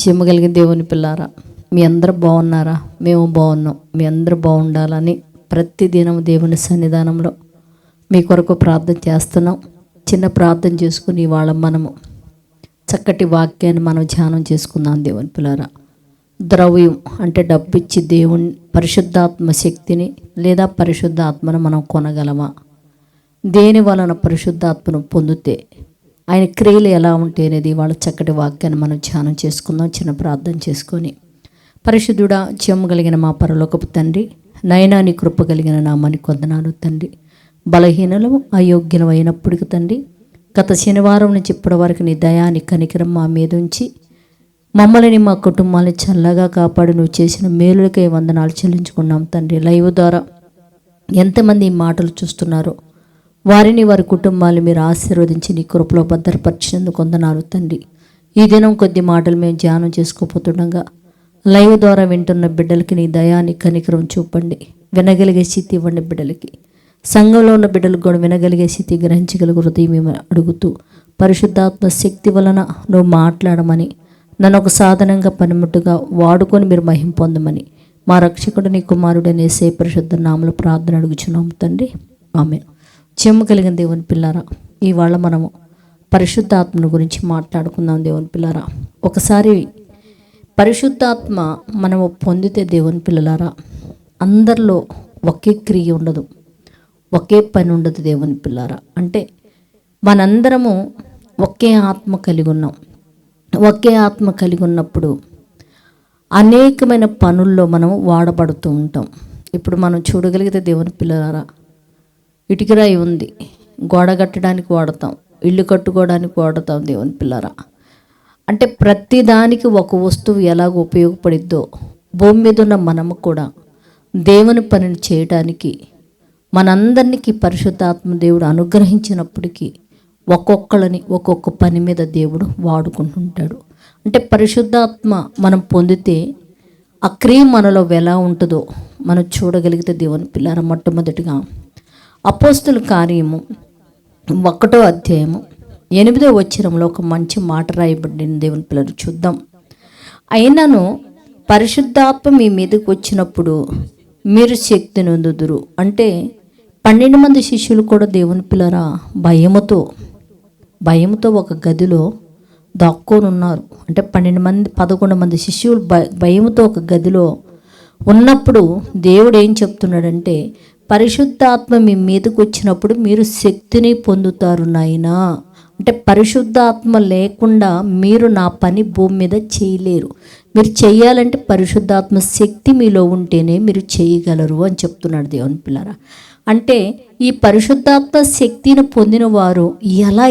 జీవగలిగిన దేవుని పిల్లారా, మీ అందరూ బాగున్నారా? మేము బాగున్నాం. మీ అందరూ బాగుండాలని ప్రతిదినం దేవుని సన్నిధానంలో మీ కొరకు ప్రార్థన చేస్తున్నాం. చిన్న ప్రార్థన చేసుకుని ఇవాళ మనము చక్కటి వాక్యాన్ని మనం ధ్యానం చేసుకుందాం. దేవుని పిల్లారా, ద్రవ్యం అంటే డబ్బు ఇచ్చి దేవుని పరిశుద్ధాత్మ శక్తిని లేదా పరిశుద్ధాత్మను మనం కొనగలమా? దేని వలన పరిశుద్ధాత్మను పొందితే ఆయన క్రియలు ఎలా ఉంటాయి అనేది వాళ్ళ చక్కటి వాక్యాన్ని మనం ధ్యానం చేసుకుందాం. చిన్న ప్రార్థన చేసుకొని, పరిశుద్ధుడా, జీవము కలిగిన మా పరలోకపు తండ్రి, నైనా నీ కృప కలిగిన నామానికి వందనాలు తండ్రి. బలహీనము అయోగ్యం అయినప్పటికీ తండ్రి, గత శనివారం నుంచి ఇప్పటి వరకు నీ దయాని కనికరం మా మీద ఉంచి మమ్మల్ని మా కుటుంబాన్ని చల్లగా కాపాడి నువ్వు చేసిన మేలులకై వందనాలు చెల్లించుకున్నాం తండ్రి. లైవ్ ద్వారా ఎంతమంది ఈ మాటలు చూస్తున్నారో వారిని వారి కుటుంబాలు మీరు ఆశీర్వదించి నీ కృపలో భద్రపరిచినందుకు వందనాలు తండ్రి. ఈ దినం కొద్ది మాటలు మేము ధ్యానం చేసుకోపోతుండగా లైవ్ ద్వారా వింటున్న బిడ్డలకి నీ దయాన్ని కనికరం చూపండి. వినగలిగే స్థితి ఇవ్వండి బిడ్డలకి. సంఘంలో ఉన్న బిడ్డలకు కూడా వినగలిగే స్థితి, గ్రహించగలిగే హృదయం మేము అడుగుతూ, పరిశుద్ధాత్మ శక్తి వలన నువ్వు మాట్లాడమని, నన్ను ఒక సాధనంగా పనిముట్టుగా వాడుకొని మీరు మహిమ పొందమని మా రక్షకుడు నీ కుమారుడైన యేసయ్య పరిశుద్ధ నామములో ప్రార్థన అడుగుచున్నాము తండ్రి. ఆమేన్. జీవము కలిగిన దేవుని పిల్లారా, ఇవాళ మనము పరిశుద్ధాత్మను గురించి మాట్లాడుకుందాం. దేవుని పిల్లారా, ఒకసారి పరిశుద్ధాత్మ మనము పొందితే దేవుని పిల్లలారా, అందరిలో ఒకే క్రియ ఉండదు, ఒకే పని ఉండదు. దేవుని పిల్లారా, అంటే మనందరము ఒకే ఆత్మ కలిగి ఉన్నాం. ఒకే ఆత్మ కలిగి ఉన్నప్పుడు అనేకమైన పనుల్లో మనం వాడబడుతూ ఉంటాం. ఇప్పుడు మనం చూడగలిగితే దేవుని పిల్లలారా, ఇటుకరాయి ఉంది, గోడ కట్టడానికి వాడతాం, ఇల్లు కట్టుకోవడానికి వాడతాం. దేవుని పిల్లరా, అంటే ప్రతిదానికి ఒక వస్తువు ఎలాగ ఉపయోగపడిద్దో భూమి మీద ఉన్న మనము కూడా దేవుని పనిని చేయడానికి మనందరికీ పరిశుద్ధాత్మ దేవుడు అనుగ్రహించినప్పటికీ ఒక్కొక్కళ్ళని ఒక్కొక్క పని మీద దేవుడు వాడుకుంటుంటాడు. అంటే పరిశుద్ధాత్మ మనం పొందితే ఆ క్రియ మనలో ఎలా ఉంటుందో మనం చూడగలిగితే దేవుని పిల్లరా, మొట్టమొదటిగా అపోస్తుల కార్యము 1వ అధ్యాయము 8వ వచనంలో ఒక మంచి మాట రాయబడింది. దేవుని పిల్లలు చూద్దాం. అయినను పరిశుద్ధాత్మ మీ మీదకి వచ్చినప్పుడు మీరు శక్తి నొందుదురు. అంటే 12 మంది శిష్యులు కూడా దేవుని పిల్లరా భయముతో ఒక గదిలో దాక్కొని ఉన్నారు. అంటే 11 మంది శిష్యులు భయముతో ఒక గదిలో ఉన్నప్పుడు దేవుడు ఏం చెప్తున్నాడంటే, పరిశుద్ధాత్మ మీ మీదకి వచ్చినప్పుడు మీరు శక్తిని పొందుతారు నాయనా. అంటే పరిశుద్ధాత్మ లేకుండా మీరు నా పని భూమి మీద చేయలేరు. మీరు చేయాలంటే పరిశుద్ధాత్మ శక్తి మీలో ఉంటేనే మీరు చేయగలరు అని చెప్తున్నాడు దేవుని పిల్లరా. అంటే ఈ పరిశుద్ధాత్మ శక్తిని పొందిన వారు ఎలా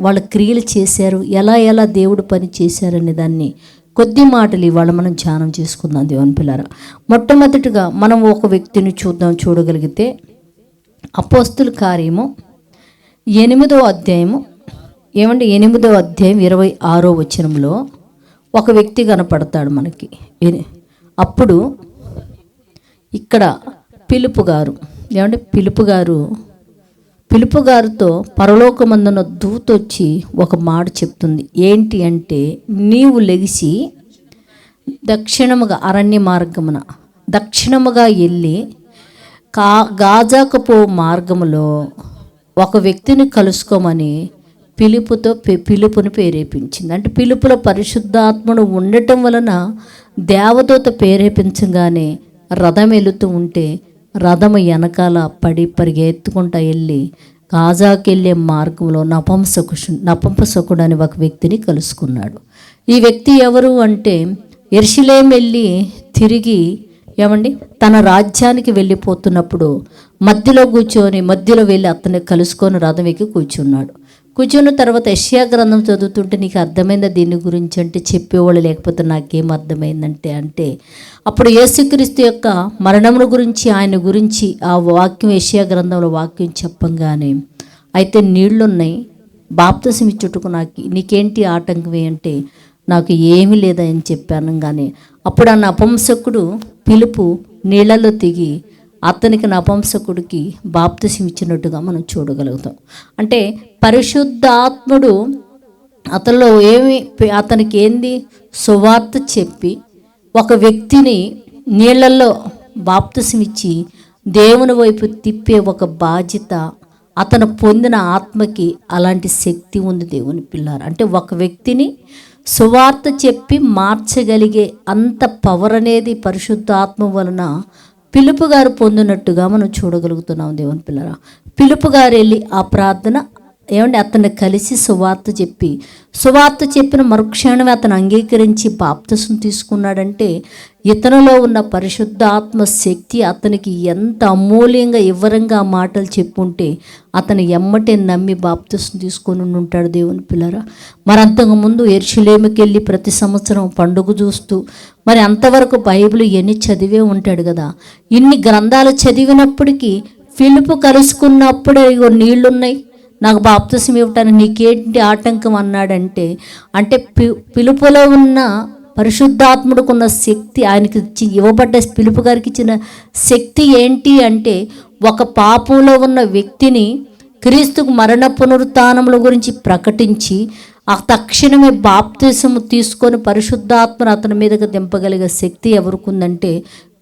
వాళ్ళ క్రియలు చేశారు, ఎలా దేవుడు పని చేశారనే దాన్ని కొద్ది మాటలు ఇవాళ మనం ధ్యానం చేసుకుందాం. దేవుని పిల్లరా, మొట్టమొదటిగా మనం ఒక వ్యక్తిని చూడగలిగితే అపోస్తుల కార్యము 8వ అధ్యాయము 26వ వచనంలో ఒక వ్యక్తి కనపడతాడు మనకి. అప్పుడు ఇక్కడ పిలుపు గారితో పరలోకమందున దూత వచ్చి ఒక మాట చెప్తుంది. ఏంటి అంటే, నీవు లెగిసి దక్షిణముగా అరణ్య మార్గమున దక్షిణముగా వెళ్ళి గాజాకు పో మార్గములో ఒక వ్యక్తిని కలుసుకోమని పిలుపుని ప్రేరేపించింది. అంటే పిలుపులో పరిశుద్ధాత్మను ఉండటం వలన దేవదూత ప్రేరేపించగానే రథం వెళుతూ ఉంటే రథము వెనకాల పడి పరిగెత్తుకుంటా వెళ్ళి గాజాకి వెళ్ళే మార్గంలో నపుంసకుడు అని ఒక వ్యక్తిని కలుసుకున్నాడు. ఈ వ్యక్తి ఎవరు అంటే, యెరూషలేము వెళ్ళి తిరిగి తన రాజ్యానికి వెళ్ళిపోతున్నప్పుడు మధ్యలో వెళ్ళి అతన్ని కలుసుకొని రథం ఎక్కి కూర్చున్న తర్వాత యెషయా గ్రంథం చదువుతుంటే నీకు అర్థమైందా దీని గురించి అంటే, చెప్పేవాళ్ళు లేకపోతే నాకేం అర్థమైందంటే అప్పుడు యేసుక్రీస్తు యొక్క మరణముల గురించి, ఆయన గురించి ఆ వాక్యం యెషయా గ్రంథంలో వాక్యం చెప్పంగానే, అయితే నీళ్లున్నాయి, బాప్తిసం ఇచ్చుటకు నీకేంటి ఆటంకమే అంటే, నాకు ఏమీ లేదని చెప్పాను. కానీ అప్పుడు ఆ నపుంసకుడు పిలుపు నీళ్లలో దిగి అతనికి నపుంసకుడికి బాప్తిసం ఇచ్చినట్టుగా మనం చూడగలుగుతాం. అంటే పరిశుద్ధాత్ముడు అతనిలో అతనికి ఏంది? సువార్త చెప్పి ఒక వ్యక్తిని నీళ్ళల్లో బాప్తిసమిచ్చి దేవుని వైపు తిప్పే ఒక బాధ్యత అతను పొందిన ఆత్మకి అలాంటి శక్తి ఉంది దేవుని పిల్లారు. అంటే ఒక వ్యక్తిని సువార్త చెప్పి మార్చగలిగే అంత పవర్ అనేది పరిశుద్ధ ఆత్మ వలన పిలుపు గారు పొందినట్టుగా మనం చూడగలుగుతున్నాం దేవుని పిల్లరా. పిలుపు గారు వెళ్ళి ఆ ప్రార్థన అతన్ని కలిసి సువార్త చెప్పిన మరుక్షణమే అతను అంగీకరించి బాప్తిసం తీసుకున్నాడంటే ఇతనిలో ఉన్న పరిశుద్ధ ఆత్మ శక్తి అతనికి ఎంత అమూల్యంగా వివరంగా మాటలు చెప్పుంటే అతను ఎమ్మటే నమ్మి బాప్తిసం తీసుకొని ఉంటాడు దేవుని పిల్లరా. మరి అంతకుముందు యెరూషలేముకి వెళ్ళి ప్రతి సంవత్సరం పండుగ చూస్తూ మరి అంతవరకు బైబిల్ ఎన్ని చదివే ఉంటాడు కదా. ఇన్ని గ్రంథాలు చదివినప్పటికీ ఫిలిపు కలుసుకున్నప్పుడే నీళ్లున్నాయి, నాకు బాప్తిసం ఇవ్వటానికి నీకేంటి ఆటంకం అన్నాడంటే, అంటే పిలుపులో ఉన్న పరిశుద్ధాత్ముడికి ఉన్న శక్తి, ఆయనకి ఇవ్వబడ్డ పిలుపు గారికి ఇచ్చిన శక్తి ఏంటి అంటే, ఒక పాపంలో ఉన్న వ్యక్తిని క్రీస్తుకు మరణ పునరుత్థానముల గురించి ప్రకటించి ఆ తక్షణమే బాప్తిసము తీసుకొని పరిశుద్ధాత్మను అతని మీదకి దింపగలిగే శక్తి ఎవరికి ఉందంటే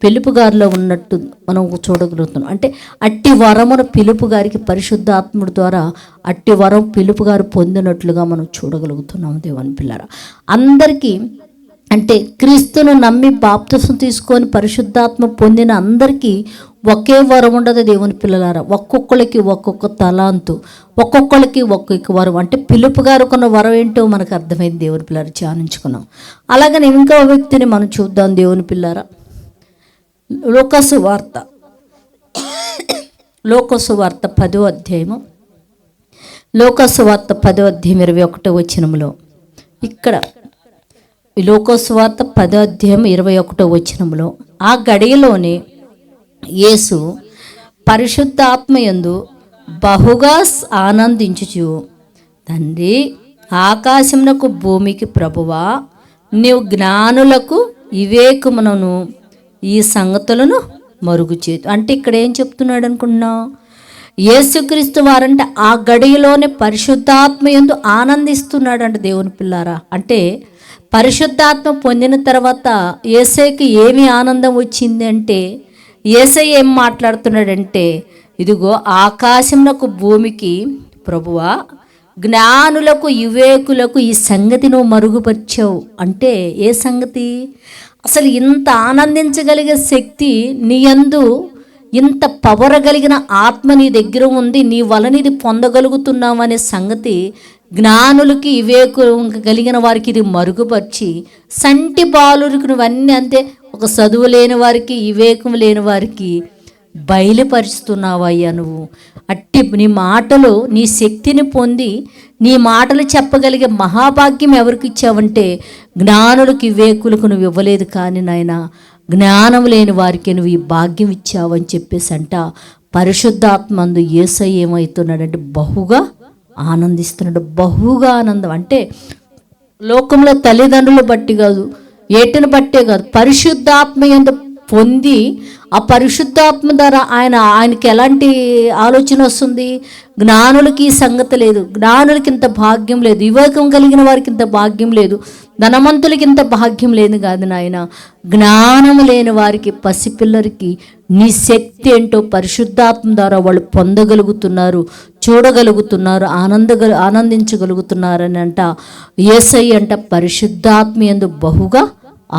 పిలుపు గారిలో ఉన్నట్టు మనం చూడగలుగుతున్నాం. అంటే అట్టి వరమును పిలుపు గారికి పరిశుద్ధాత్ముడి ద్వారా అట్టి వరం పిలుపు గారు పొందినట్లుగా మనం చూడగలుగుతున్నాం దేవుని పిల్లరా. అందరికీ అంటే క్రీస్తును నమ్మి బాప్తిసం తీసుకొని పరిశుద్ధాత్మ పొందిన అందరికీ ఒకే వరం ఉండదు దేవుని పిల్లలారా. ఒక్కొక్కరికి ఒక్కొక్క తలాంతు, ఒక్కొక్కరికి ఒక్కొక్క వరం. అంటే పిలుపు గారు కొన్న వరం ఏంటో మనకు అర్థమైంది దేవుని పిల్లలు ధ్యానించుకున్నాం. అలాగని ఇంకో వ్యక్తిని మనం చూద్దాం దేవుని పిల్లారా. లోకాసు వార్త 10వ అధ్యాయము, లోకాసు వార్త 10వ అధ్యాయం 21వ వచనంలో, ఇక్కడ లోకాసు వార్త 10వ అధ్యాయం 21వ వచనంలో, ఆ గడియలోనే యేసు పరిశుద్ధాత్మయందు బహుగా ఆనందించుచు, తండ్రి ఆకాశమునకు భూమికి ప్రభువా, నీవు జ్ఞానులకు వివేకమును ఈ సంగతులను మరుగు చేతు. అంటే ఇక్కడ ఏం చెప్తున్నాడు అనుకుంటున్నావు? యేసుక్రీస్తు వారంటే ఆ గడియలోనే పరిశుద్ధాత్మ యందు ఆనందిస్తున్నాడంట దేవుని పిల్లారా. అంటే పరిశుద్ధాత్మ పొందిన తర్వాత యేసయ్యకి ఏమి ఆనందం వచ్చింది అంటే, యేసయ్య ఏం మాట్లాడుతున్నాడంటే, ఇదిగో ఆకాశమునకు భూమికి ప్రభువా, జ్ఞానులకు వివేకులకు ఈ సంగతి నువ్వు మరుగుపరిచావు. అంటే ఏ సంగతి? అసలు ఇంత ఆనందించగలిగే శక్తి నీ యందు, ఇంత పవర్ కలిగిన ఆత్మ నీ దగ్గర ఉంది, నీ వలన ఇది పొందగలుగుతున్నావు అనే సంగతి జ్ఞానులకి వివేకం కలిగిన వారికి ఇది మరుగుపరిచి, సంటి బాలురికి నువ్వన్నీ అంతే ఒక చదువు లేని వారికి వివేకం లేని వారికి బయలుపరుస్తున్నావయ్యా నువ్వు. అట్టి నీ మాటలు, నీ శక్తిని పొంది నీ మాటలు చెప్పగలిగే మహాభాగ్యం ఎవరికి ఇచ్చావంటే జ్ఞానులకు వివేకులకు నువ్వు ఇవ్వలేదు, కానీ నాయన జ్ఞానం లేని వారికి నువ్వు ఈ భాగ్యం ఇచ్చావని చెప్పేసి అంట పరిశుద్ధాత్మందు యేసయ్య ఏమవుతున్నాడంటే బహుగా ఆనందిస్తున్నాడు. బహుగా ఆనందం అంటే లోకంలో తల్లిదండ్రులు బట్టి కాదు, ఏటిని బట్టే కాదు, పరిశుద్ధాత్మ యందు పొంది ఆ పరిశుద్ధాత్మ ద్వారా ఆయనకి ఎలాంటి ఆలోచన వస్తుంది? జ్ఞానులకి ఈ సంగతి లేదు, జ్ఞానులకి ఇంత భాగ్యం లేదు, వివేకం కలిగిన వారికి ఇంత భాగ్యం లేదు, ధనవంతులకి ఇంత భాగ్యం లేదు కాదు నాయన, జ్ఞానం లేని వారికి, పసిపిల్లలకి నీ శక్తి ఏంటో పరిశుద్ధాత్మ ద్వారా వాళ్ళు పొందగలుగుతున్నారు, చూడగలుగుతున్నారు, ఆనందించగలుగుతున్నారని అంట యేసయ్య అంట పరిశుద్ధాత్మ యందు బహుగా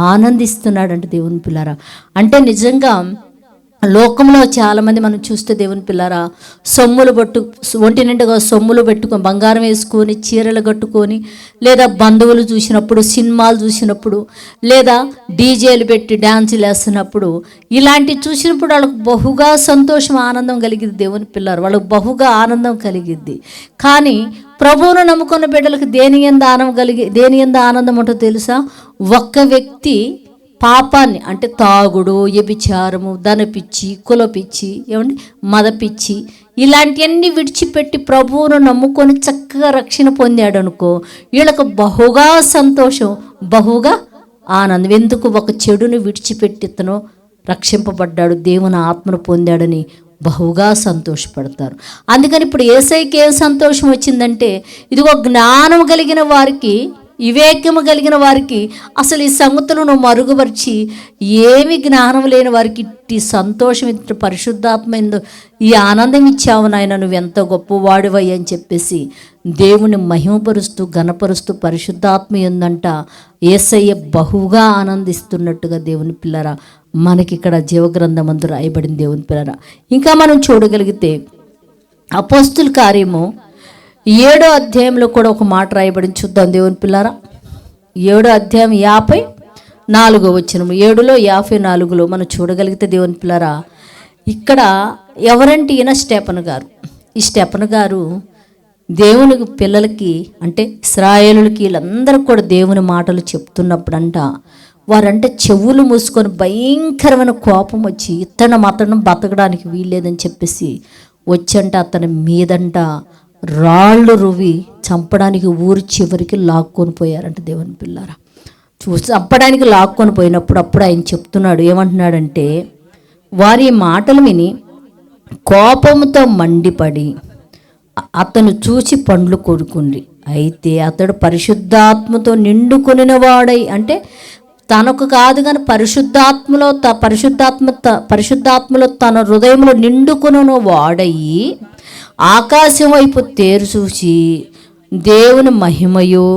ఆనందిస్తున్నాడంట దేవుని పిల్లారా. అంటే నిజంగా లోకంలో చాలామంది మనం చూస్తే దేవుని పిల్లారా, ఒంటి నిండుగా సొమ్ములు పెట్టుకొని, బంగారం వేసుకొని, చీరలు కట్టుకొని, లేదా బంధువులు చూసినప్పుడు, సినిమాలు చూసినప్పుడు, లేదా డీజేలు పెట్టి డ్యాన్సులు వేస్తున్నప్పుడు, ఇలాంటివి చూసినప్పుడు వాళ్ళకు బహుగా సంతోషం, ఆనందం కలిగిద్ది దేవుని పిల్లారు, వాళ్ళకు బహుగా ఆనందం కలిగిద్ది. కానీ ప్రభువును నమ్ముకున్న బిడ్డలకు దేని యందు ఆనందం ఉంటుందో తెలుసా? ఒక్క వ్యక్తి పాపాన్ని అంటే తాగుడు, వ్యభిచారము, ధనపిచ్చి, కులపిచ్చి, మదపిచ్చి ఇలాంటివన్నీ విడిచిపెట్టి ప్రభువును నమ్ముకొని చక్కగా రక్షణ పొందాడు అనుకో, వీళ్ళకు బహుగా సంతోషం, బహుగా ఆనందం. ఎందుకు? ఒక చెడును విడిచిపెట్టి ఇతను రక్షింపబడ్డాడు, దేవుని ఆత్మను పొందాడని బహుగా సంతోషపడతారు. అందుకని ఇప్పుడు యేసయ్యకి ఏం సంతోషం వచ్చిందంటే, ఇదిగో జ్ఞానం కలిగిన వారికి, వివేకము కలిగిన వారికి అసలు ఈ సంగతులను మరుగుపరిచి, ఏమి జ్ఞానం లేని వారికి ఇట్టి సంతోషం, ఇట్టి పరిశుద్ధాత్మ ఈ ఆనందం ఇచ్చావు నాయన, నువ్వు ఎంత గొప్పవాడివయ్య అని చెప్పేసి దేవుని మహిమపరుస్తూ ఘనపరుస్తూ పరిశుద్ధాత్మ ఏందంట యేసయ్య బహుగా ఆనందిస్తున్నట్టుగా దేవుని పిల్లరా మనకి ఇక్కడ జీవగ్రంథమందు రాయబడింది. దేవుని పిల్లరా ఇంకా మనం చూడగలిగితే అపోస్తుల కార్యము 7వ అధ్యాయంలో కూడా ఒక మాట రాయబడింది, చూద్దాం దేవుని పిల్లరా. 7వ అధ్యాయం 54వ వచనం, 7లో 54లో మనం చూడగలిగితే దేవుని పిల్లరా, ఇక్కడ ఎవరంటే ఈయన స్టెఫను గారు. ఈ స్టెఫను గారు దేవుని పిల్లలకి అంటే ఇశ్రాయేలులకి వీళ్ళందరూ కూడా దేవుని మాటలు చెప్తున్నప్పుడంట వారంటే చెవులు మూసుకొని భయంకరమైన కోపం వచ్చి అతను బతకడానికి వీల్లేదని చెప్పేసి వచ్చంట అతని మీదంట రాళ్ళు రువి చంపడానికి ఊరి చివరికి లాక్కొని పోయారంట. దేవుని పిల్లారా చంపడానికి లాక్కొని పోయినప్పుడు అప్పుడు ఆయన చెప్తున్నాడు, ఏమంటున్నాడంటే, వారి మాటలు విని కోపంతో మండిపడి అతను చూచి పండ్లు కొరుకుంది. అయితే పరిశుద్ధాత్మతో నిండుకొనిన వాడై, అంటే తనకు కాదు కానీ పరిశుద్ధాత్మలో తన హృదయంలో నిండుకొనిన వాడయి ఆకాశం వైపు తేరు చూసి దేవుని మహిమయో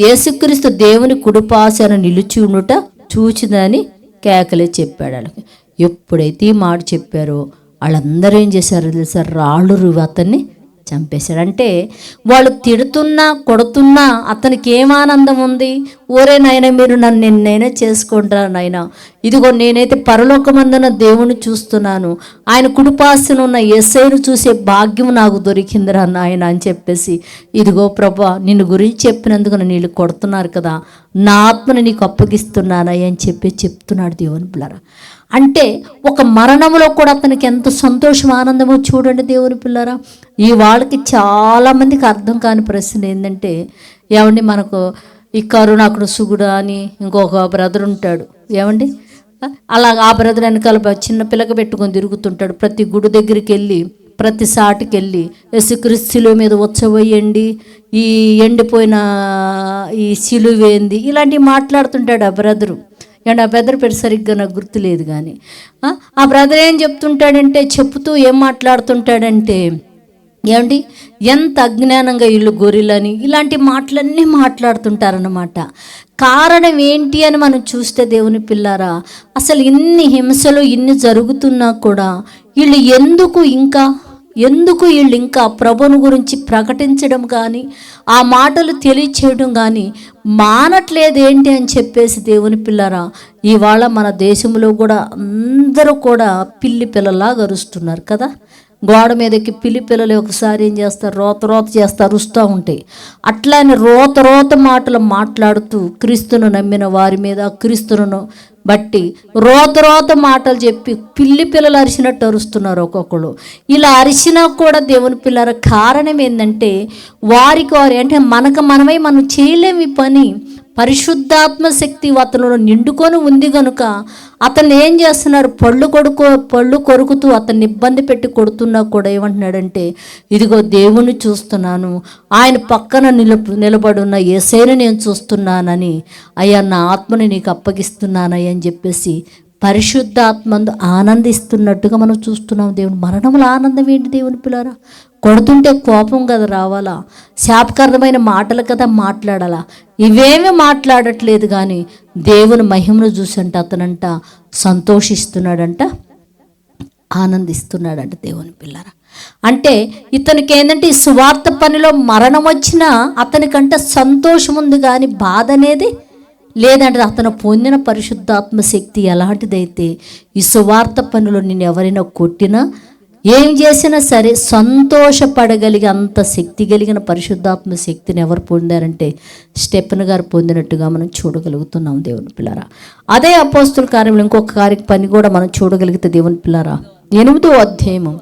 యేసుక్రీస్తు దేవుని కుడిపాసన నిలిచి ఉండుట చూచిందని కేకలే చెప్పాడు. వాళ్ళకి ఎప్పుడైతే ఈ మాట చెప్పారో వాళ్ళందరూ ఏం చేశారో తెలుసా, రాళ్ళు రువి అతన్ని చంపేశాడు. అంటే వాళ్ళు తిడుతున్నా కొడుతున్నా అతనికి ఏం ఆనందం ఉంది, ఓరే నాయన మీరు నన్ను నిన్నైనా చేసుకుంటారా నాయన, ఇదిగో నేనైతే పరలోకమందున దేవుని చూస్తున్నాను, ఆయన కుడిపాసన ఉన్న యేసయ్యను చూసే భాగ్యం నాకు దొరికిందిరా నాయన అని చెప్పేసి, ఇదిగో ప్రభా నిన్ను గురించి చెప్పినందుకు నన్ను వీళ్ళు కొడుతున్నారు కదా, నా ఆత్మని నీకు అప్పగిస్తున్నానయ్య అని చెప్తున్నాడు దేవుని పిల్లరా. అంటే ఒక మరణంలో కూడా అతనికి ఎంత సంతోషం ఆనందమో చూడండి దేవుని పిల్లరా. ఈ వాళ్ళకి చాలామందికి అర్థం కాని ప్రశ్న ఏంటంటే, ఏమండి మనకు ఈ కరుణాకుడు సుగుడు అని ఇంకొక బ్రదర్ ఉంటాడు, ఏమండి అలా ఆ బ్రదర్ వెనకాల చిన్న పిల్లక పెట్టుకొని తిరుగుతుంటాడు. ప్రతి గుడి దగ్గరికి వెళ్ళి ప్రతి సాటికి వెళ్ళి యేసుక్రీస్తు మీద ఉత్సవయ్యండి, ఈ ఎండిపోయిన ఈ సిలువేంది ఇలాంటివి మాట్లాడుతుంటాడు ఆ బ్రదరు. అండ్ ఆ బ్రదర్ పేరు సరిగ్గా నాకు గుర్తులేదు కానీ ఆ బ్రదర్ ఏం చెప్తుంటాడంటే, చెప్తూ ఏం మాట్లాడుతుంటాడంటే, ఏమండి ఎంత అజ్ఞానంగా వీళ్ళు గొర్రెలని ఇలాంటి మాటలన్నీ మాట్లాడుతుంటారన్నమాట. కారణం ఏంటి అని మనం చూస్తే దేవుని పిల్లారా, అసలు ఇన్ని హింసలు ఇన్ని జరుగుతున్నా కూడా వీళ్ళు ఎందుకు వీళ్ళు ఇంకా ప్రభుని గురించి ప్రకటించడం కానీ ఆ మాటలు తెలియచేయడం కానీ మానట్లేదు ఏంటి అని చెప్పేసి దేవుని పిల్లరా, ఇవాళ మన దేశంలో కూడా అందరూ కూడా పిల్లి పిల్లలాగా అరుస్తున్నారు కదా. గోడ మీదకి పిల్లి పిల్లలు ఒకసారి ఏం చేస్తారు, రోత చేస్తారు, అరుస్తూ ఉంటాయి. అట్లానే రోత మాటలు మాట్లాడుతూ క్రీస్తును నమ్మిన వారి మీద క్రీస్తును బట్టి రోత మాటలు చెప్పి పిల్లి పిల్లలు అరిచినట్టు అరుస్తున్నారు ఒక్కొక్కరు. ఇలా అరిచినా కూడా దేవుని పిల్లల కారణం ఏంటంటే వారి అంటే మనమై మనం చేయలేమి పని. పరిశుద్ధాత్మ శక్తి అతను నిండుకొని ఉంది కనుక అతన్ని ఏం చేస్తున్నారు, పళ్ళు కొరుకుతూ అతన్ని ఇబ్బంది పెట్టి కొడుతున్నా కూడా ఏమంటున్నాడంటే, ఇదిగో దేవుని చూస్తున్నాను, ఆయన పక్కన నిలబడున్న యేసయ్యను నేను చూస్తున్నానని, అయ్యా నా ఆత్మని నీకు అప్పగిస్తున్నానయ్య అని చెప్పేసి పరిశుద్ధాత్మందు ఆనందిస్తున్నట్టుగా మనం చూస్తున్నాం. దేవుని మరణంలో ఆనందం ఏంటి దేవుని పిల్లరా? కొడుతుంటే కోపం కదా రావాలా, శాపకరమైన మాటలు కదా మాట్లాడాలా, ఇవేమీ మాట్లాడట్లేదు కానీ దేవుని మహిమను చూసంట అతనంట సంతోషిస్తున్నాడంట, ఆనందిస్తున్నాడంట దేవుని పిల్లరా. అంటే ఇతనికి ఏంటంటే ఈ సువార్త పనిలో మరణం వచ్చినా అతనికంట సంతోషం ఉంది కానీ బాధ అనేది లేదంటే అతను పొందిన పరిశుద్ధాత్మ శక్తి ఎలాంటిదైతే ఈ సువార్త పనిలో నేను ఎవరైనా కొట్టినా ఏం చేసినా సరే సంతోషపడగలిగే అంత శక్తి కలిగిన పరిశుద్ధాత్మ శక్తిని ఎవరు పొందారంటే స్టెఫెను గారు పొందినట్టుగా మనం చూడగలుగుతున్నాం దేవుని పిల్లరా. అదే అపోస్తుల కార్యంలో ఇంకొక పని కూడా మనం చూడగలిగితే దేవుని పిల్లరా, 8వ అధ్యాయము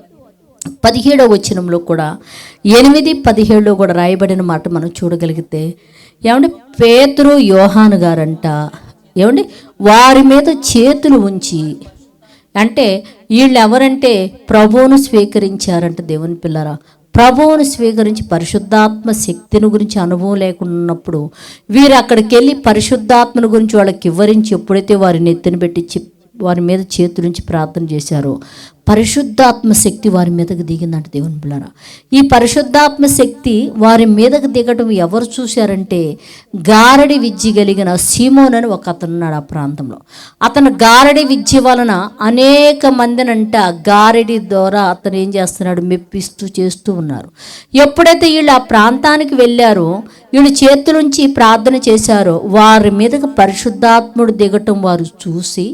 17వ వచనంలో కూడా 8-17లో కూడా రాయబడిన మాట మనం చూడగలిగితే, ఏమంటే పేతురు యోహాను గారంట ఏమండి వారి మీద చేతులు ఉంచి అంటే వీళ్ళు ఎవరంటే ప్రభువును స్వీకరించారంట దేవుని పిల్లరా. ప్రభువును స్వీకరించి పరిశుద్ధాత్మ శక్తిని గురించి అనుభవం లేకుండా ఉన్నప్పుడు వీరు అక్కడికి వెళ్ళి పరిశుద్ధాత్మను గురించి వాళ్ళకి వివరించి ఎప్పుడైతే వారిని ఎత్తిన పెట్టి వారి మీద చేతులుంచి ప్రార్థన చేశారో పరిశుద్ధాత్మ శక్తి వారి మీదకి దిగిందంట దేవుని పిల్లరా. ఈ పరిశుద్ధాత్మ శక్తి వారి మీదకి దిగటం ఎవరు చూశారంటే గారడి విద్య కలిగిన సీమోన్ అని ఒక అతను ఉన్నాడు ఆ ప్రాంతంలో. అతను గారడి విద్య వలన అనేక మందినంట గారడి ద్వారా అతను ఏం చేస్తున్నాడు, మెప్పిస్తూ చేస్తూ ఉన్నారు. ఎప్పుడైతే వీళ్ళు ఆ ప్రాంతానికి వెళ్ళారో వీళ్ళు చేతులుంచి ప్రార్థన చేశారో వారి మీదకి పరిశుద్ధాత్ముడు దిగటం వారు చూసి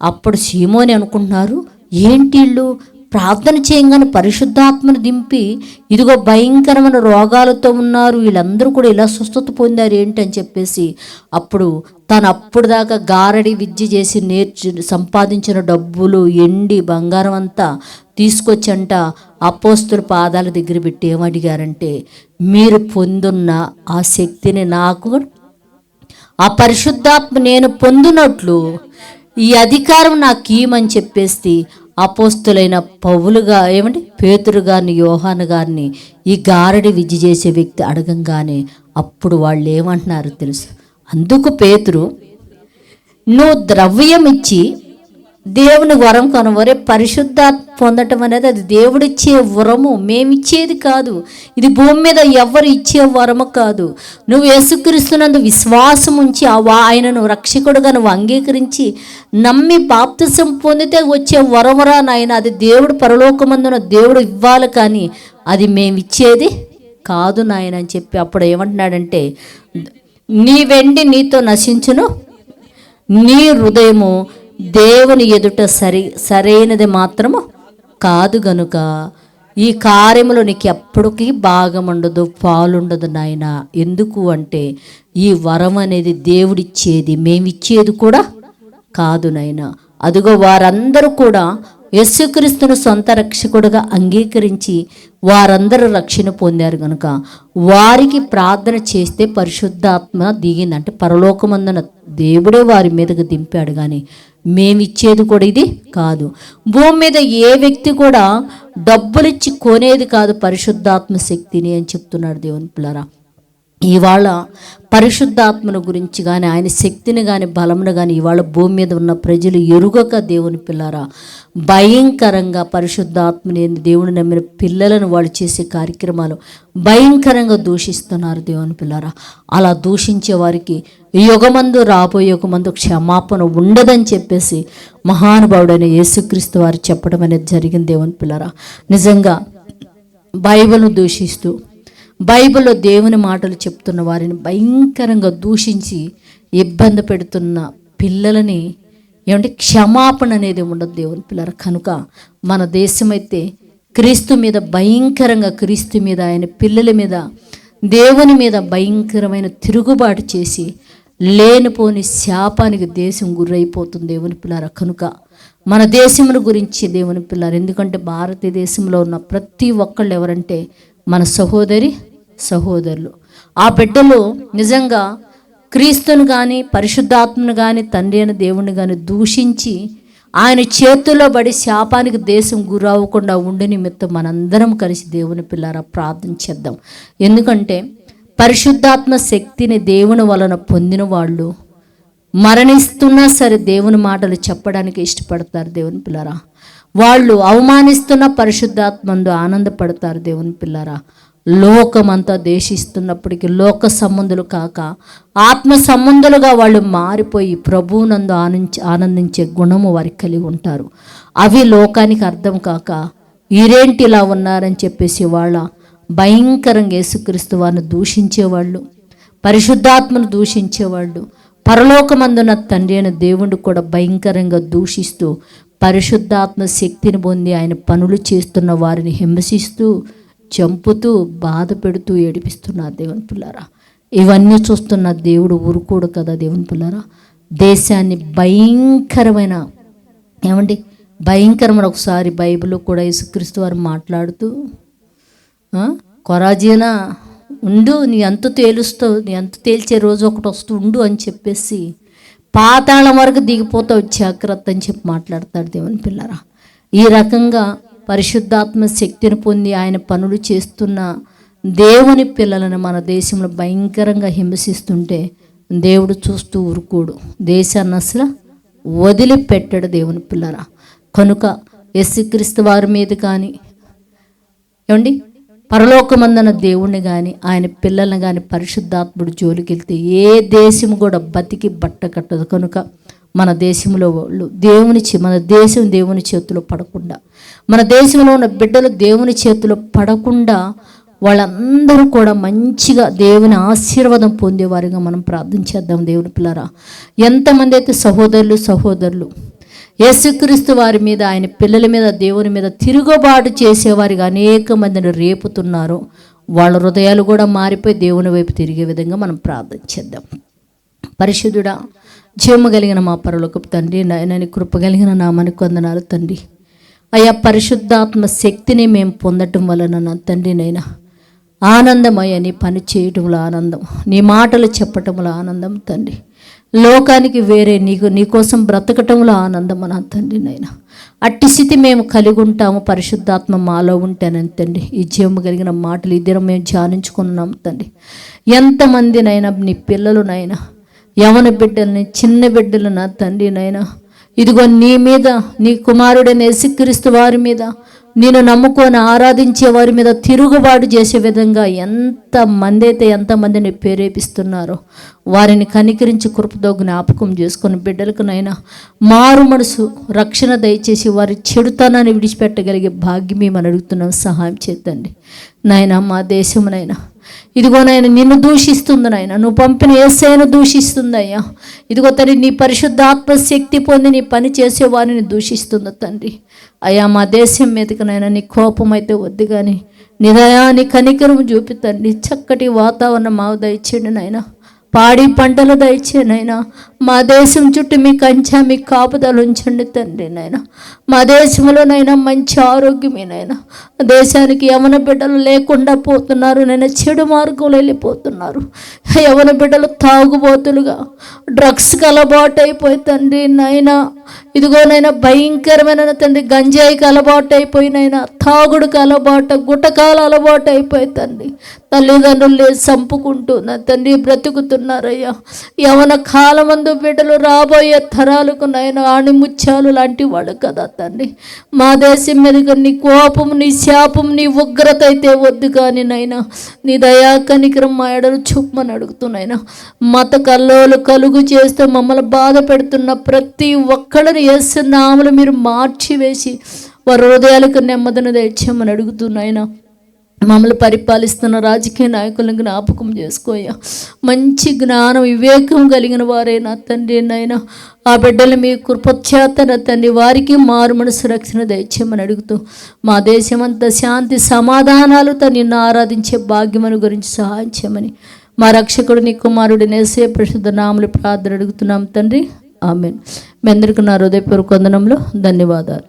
అప్పుడు సీమోని అనుకుంటున్నారు, ఏంటి వీళ్ళు ప్రార్థన చేయగానే పరిశుద్ధాత్మను దింపి ఇదిగో భయంకరమైన రోగాలతో ఉన్నారు, వీళ్ళందరూ కూడా ఇలా స్వస్థత పొందారు ఏంటి అని చెప్పేసి అప్పుడు తను అప్పుడు దాకా గారడి విద్య చేసి సంపాదించిన డబ్బులు ఎండి బంగారం అంతా తీసుకొచ్చంట అపోస్తుల పాదాల దగ్గర పెట్టి ఏమడిగారంటే, మీరు పొందున్న ఆ శక్తిని నాకు ఆ పరిశుద్ధాత్మ నేను పొందినట్లు ఈ అధికారం నాకు ఇయ్యమని చెప్పేసి అపోస్తులైన పౌలుగా పేతురు గారిని యోహాను గారిని ఈ గారడి విద్య చేసే వ్యక్తి అడగంగానే అప్పుడు వాళ్ళు ఏమంటున్నారు తెలుసు. అందుకు పేతురు, నువ్వు ద్రవ్యం ఇచ్చి దేవుని వరం కనువరే పరిశుద్ధాత్మ పొందటం అనేది అది దేవుడిచ్చే వరము, మేమిచ్చేది కాదు. ఇది భూమి మీద ఎవరు ఇచ్చే వరము కాదు. నువ్వు యేసుక్రీస్తునందు విశ్వాసం ఉంచి ఆయనను రక్షకుడుగా నువ్వు అంగీకరించి నమ్మి బాప్తిసం పొందితే వచ్చే వరమురా నాయన, అది దేవుడు పరలోకమందున దేవుడు ఇవ్వాలి, కానీ అది మేమిచ్చేది కాదు నాయన అని చెప్పి అప్పుడు ఏమంటున్నాడంటే, నీ వెండి నీతో నశించును, నీ హృదయము దేవుని ఎదుట సరైనది మాత్రము కాదు గనుక ఈ కార్యములో నీకు ఎప్పటికీ భాగం ఉండదు, పాలుండదు నాయన. ఎందుకు అంటే ఈ వరం అనేది దేవుడిచ్చేది, మేమిచ్చేది కూడా కాదు నాయన. అదిగో వారందరూ కూడా యేసుక్రీస్తును సొంత రక్షకుడుగా అంగీకరించి వారందరూ రక్షణ పొందారు కనుక వారికి ప్రార్థన చేస్తే పరిశుద్ధాత్మ దిగింది. అంటే పరలోకమందున దేవుడే వారి మీదకి దింపాడు, కానీ మేమిచ్చేది కూడా ఇది కాదు. భూమి మీద ఏ వ్యక్తి కూడా డబ్బులిచ్చి కొనేది కాదు పరిశుద్ధాత్మ శక్తిని అని చెప్తున్నాడు దేవుని పిల్లరా. ఇవాళ పరిశుద్ధాత్మను గురించి కానీ ఆయన శక్తిని కానీ బలమును కానీ ఇవాళ భూమి మీద ఉన్న ప్రజలు ఎరుగక దేవుని పిల్లరా భయంకరంగా పరిశుద్ధాత్మని దేవుని నమ్మిన పిల్లలను వాళ్ళు చేసే కార్యక్రమాలు భయంకరంగా దూషిస్తున్నారు దేవుని పిల్లరా. అలా దూషించే వారికి యుగమందు రాబోయే యుగమందు క్షమాపణ ఉండదని చెప్పేసి మహానుభావుడైన యేసుక్రీస్తు వారు చెప్పడం అనేది జరిగింది దేవుని పిల్లరా. నిజంగా బైబిల్ను దూషిస్తూ బైబిల్లో దేవుని మాటలు చెప్తున్న వారిని భయంకరంగా దూషించి ఇబ్బంది పెడుతున్న పిల్లలని క్షమాపణ అనేది ఉండదు దేవుని పిల్లల. కనుక మన దేశమైతే క్రీస్తు మీద భయంకరంగా, క్రీస్తు మీద ఆయన పిల్లల మీద దేవుని మీద భయంకరమైన తిరుగుబాటు చేసి లేనిపోని శాపానికి దేశం గురైపోతుంది దేవుని పిల్లల. కనుక మన దేశముల గురించి దేవుని పిల్లలు, ఎందుకంటే భారతదేశంలో ఉన్న ప్రతి ఒక్కళ్ళు ఎవరంటే మన సహోదరులు. ఆ బిడ్డలు నిజంగా క్రీస్తును కానీ పరిశుద్ధాత్మను కానీ తండ్రి అయిన దేవుణ్ణి కానీ దూషించి ఆయన చేతుల్లో పడి శాపానికి దేశం గురవ్వకుండా ఉండే నిమిత్తం మనందరం కలిసి దేవుని పిల్లారా ప్రార్థన చేద్దాం. ఎందుకంటే పరిశుద్ధాత్మ శక్తిని దేవుని వలన పొందిన వాళ్ళు మరణిస్తున్నా సరే దేవుని మాటలు చెప్పడానికి ఇష్టపడతారు దేవుని పిల్లారా. వాళ్ళు అవమానిస్తున్న పరిశుద్ధాత్మందు ఆనందపడతారు దేవుని పిల్లారా. లోకమంతా దేశిస్తున్నప్పటికీ లోక సంబంధులు కాక ఆత్మ సంబంధులుగా వాళ్ళు మారిపోయి ప్రభువునందు ఆనందించే గుణము వారికి కలిగి ఉంటారు. అవి లోకానికి అర్థం కాక ఈరేంటి ఇలా ఉన్నారని చెప్పేసి వాళ్ళ భయంకరంగా యేసుక్రీస్తు వారిని దూషించేవాళ్ళు, పరిశుద్ధాత్మను దూషించేవాళ్ళు, పరలోకమందున తండ్రి అయిన దేవుడు కూడా భయంకరంగా దూషిస్తూ పరిశుద్ధాత్మ శక్తిని పొంది ఆయన పనులు చేస్తున్న వారిని హింసిస్తూ చంపుతూ బాధ పెడుతూ ఏడిపిస్తున్నారు దేవుని పిల్లారా. ఇవన్నీ చూస్తున్న దేవుడు ఊరుకోడు కదా దేవుని పిల్లారా. దేశాన్ని భయంకరమైన ఒకసారి బైబిల్లో కూడా యేసుక్రీస్తు వారు మాట్లాడుతూ కొరాజీనా ఉండు, నీ అంత తేలుస్తావు, నీ అంత తేల్చే రోజు ఒకటి ఉండు అని చెప్పేసి పాతాళం వరకు దిగిపోతావు జాగ్రత్త అని చెప్పి మాట్లాడతాడు దేవుని పిల్లరా. ఈ రకంగా పరిశుద్ధాత్మ శక్తిని పొంది ఆయన పనులు చేస్తున్న దేవుని పిల్లలను మన దేశంలో భయంకరంగా హింసిస్తుంటే దేవుడు చూస్తూ ఊరుకోడు, దేశాన్ని అసలు వదిలిపెట్టాడు దేవుని పిల్లరా. కనుక యేసుక్రీస్తు వారి మీద కానీ ఏమండి పరలోకమందన దేవుణ్ణి కానీ ఆయన పిల్లల్ని కానీ పరిశుద్ధాత్ముడు జోలికెళ్తే ఏ దేశం కూడా బతికి బట్ట కట్టదు. కనుక మన దేశంలో వాళ్ళు మన దేశం దేవుని చేతిలో పడకుండా, మన దేశంలో ఉన్న బిడ్డలు దేవుని చేతిలో పడకుండా వాళ్ళందరూ కూడా మంచిగా దేవుని ఆశీర్వాదం పొందేవారిగా మనం ప్రార్థన చేద్దాం. దేవుని పిల్లరా, ఎంతమంది అయితే సహోదరులు యేసుక్రీస్తు వారి మీద ఆయన పిల్లల మీద దేవుని మీద తిరుగుబాటు చేసేవారిగా అనేక మందిని రేపుతున్నారు. వాళ్ళ హృదయాలు కూడా మారిపోయి దేవుని వైపు తిరిగే విధంగా మనం ప్రార్థన చేద్దాం. పరిశుద్ధుడా, జీవము కలిగిన మా పరలోకపు తండ్రి, నాయనని కృప కలిగిన నామానికి వందనాలు తండ్రి. అయ్యా పరిశుద్ధాత్మ శక్తిని మేము పొందటం వలన నా తండ్రి నైనా ఆనందమయ్యా, నీ పని చేయటంలో ఆనందం, నీ మాటలు చెప్పటంలో ఆనందం తండ్రి. లోకానికి వేరే నీకోసం బ్రతకటంలో ఆనందం నా తండ్రి నైనా. అట్టి స్థితి మేము కలిగి ఉంటాము పరిశుద్ధాత్మ మాలో ఉంటేనని తండ్రి. ఈ జీవము కలిగిన మాటలు ఇద్దరం మేము ధ్యానించుకున్నాము తండ్రి. ఎంతమందినైనా నీ పిల్లలునైనా యవన బిడ్డల్ని చిన్న బిడ్డలు నా తండ్రి నైనా ఇదిగో నీ మీద నీ కుమారుడైన యేసుక్రీస్తు వారి మీద నేను నమ్ముకొని ఆరాధించే వారి మీద తిరుగుబాటు చేసే విధంగా ఎంతమందిని ప్రేరేపిస్తున్నారో వారిని కనికరించి కృపతో జ్ఞాపకం చేసుకొని బిడ్డలకునైనా మారు మనసు రక్షణ దయచేసి వారి చెడుతనాన్ని విడిచిపెట్టగలిగే భాగ్యం మేము అడుగుతున్నాం. సహాయం చేద్దండి నాయన. మా దేశమునైనా ఇదిగో నాయన నిన్ను దూషిస్తుంది నాయన, నువ్వు పంపిన యేసయ్యను దూషిస్తుంది అయ్యా. ఇదిగో తండ్రి నీ పరిశుద్ధాత్మ శక్తి పొంది నీ పని చేసే వారిని దూషిస్తుంది తండ్రి. అయ్యా మా దేశం మీదకి నాయన నీ కోపం అయితే వద్దు కానీ నీ దయా నీ కనికరం చూపితండి. చక్కటి వాతావరణం మాకు దయచేయండి నాయన. పాడి పంటలు దయచేనైనా మా దేశం చుట్టూ మీ కంచె మీ కాపుదలు ఉంచండి తండ్రి నాయన. మా దేశంలోనైనా మంచి ఆరోగ్యమేనైనా దేశానికి యవన బిడ్డలు లేకుండా పోతున్నారు నైనా, చెడు మార్గంలో వెళ్ళిపోతున్నారు. యవన బిడ్డలు తాగుబోతులుగా డ్రగ్స్కి అలవాటు అయిపోయి తండ్రి నాయన. ఇదిగోనైనా భయంకరమైన తండ్రి గంజాయికి అలవాటు అయిపోయినైనా, తాగుడుకి అలవాటు, గుటకాలు అలవాటు అయిపోయి తండ్రి తల్లిదండ్రులు చంపుకుంటూ నా తండ్రి బ్రతుకుతున్నారయ్యా. యవన కాలమందు బిడ్డలు రాబోయే తరాలకు నాయన ఆణిముత్యాలు లాంటి వాడు కదా తండ్రి. మా దేశం మీదుగా నీ కోపం నీ శాపం నీ ఉగ్రత అయితే వద్దు కానీ నైనా నీ దయా కనికరం మా ఎడలు చూపమని అడుగుతున్నాయినా. మత కల్లోలు కలుగు చేస్తూ మమ్మల్ని బాధ పెడుతున్న ప్రతి ఒక్కడిని యేసు నామములో మీరు మార్చివేసి వారి హృదయాలకు నెమ్మదిని తెచ్చామని అడుగుతున్నాయినా. మమ్మల్ని పరిపాలిస్తున్న రాజకీయ నాయకులను జ్ఞాపకం చేసుకోయ్యా. మంచి జ్ఞానం వివేకం కలిగిన వారైనా తండ్రి నైనా ఆ బిడ్డలు మీ కృపచేతన తండ్రి వారికి మారు మనసు రక్షణ దయచేయమని అడుగుతూ మా దేశమంతా శాంతి సమాధానాలతో నిన్ను ఆరాధించే భాగ్యమని గురించి సహాయం చేయమని మా రక్షకుడు నీ కుమారుడు యేసయ్య పరిశుద్ధ నామములో ప్రార్థన అడుగుతున్నాం తండ్రి. ఆమేన్. మీ అందరికీ నా హృదయపూర్వక వందనములు, ధన్యవాదాలు.